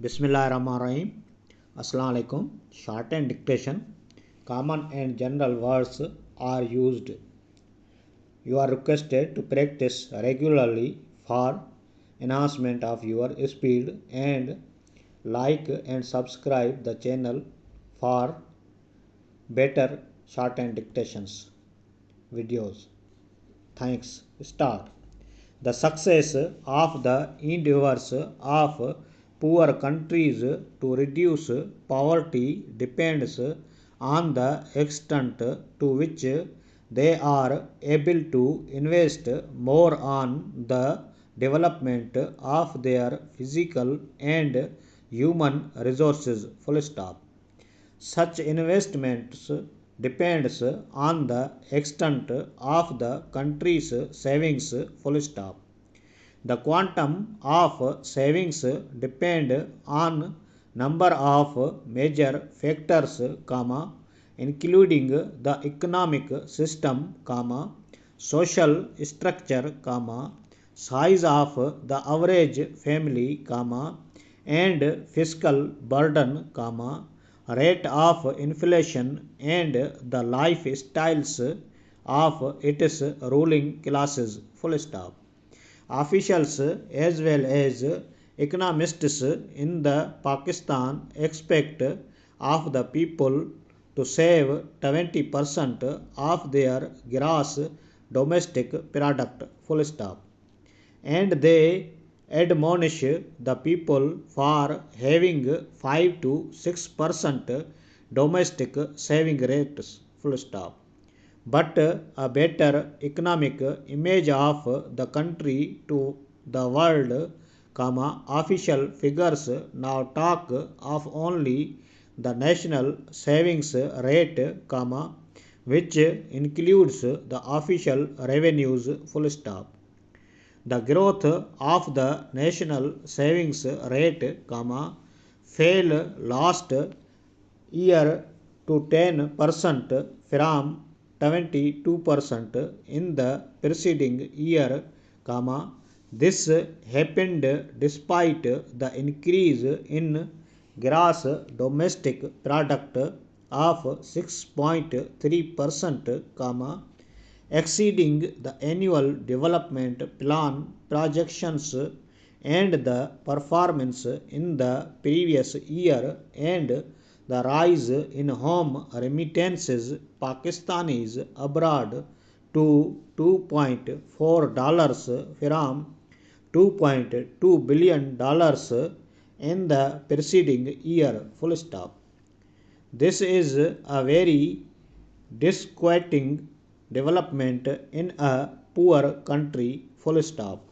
Bismillahirrahmanirrahim. Assalamu alaikum. Shorthand dictation. Common and general words are used. You are requested to practice regularly for enhancement of your speed, and like and subscribe the channel for better shorthand dictations videos. Thanks. Start. The success of the endeavors of poor countries to reduce poverty depends on the extent to which they are able to invest more on the development of their physical and human resources. Full stop. Such investments depends on the extent of the country's savings. Full stop. The quantum of savings depend on number of major factors, including the economic system, social structure, size of the average family, and fiscal burden, rate of inflation, and the lifestyles of its ruling classes. Full stop. Officials as well as economists in the Pakistan expect of the people to save 20% of their gross domestic product. Full stop. And they admonish the people for having 5 to 6% domestic saving rates. Full stop. But a better economic image of the country to the world, official figures now talk of only the national savings rate, which includes the official revenues. Full stop. The growth of the national savings rate, fell last year to 10% from 22% in the preceding year, this happened despite the increase in gross domestic product of 6.3%, exceeding the annual development plan projections and the performance in the previous year, and the rise in home remittances Pakistanis abroad to $2.4 from $2.2 billion in the preceding year. Full stop. This is a very disquieting development in a poor country. Full stop.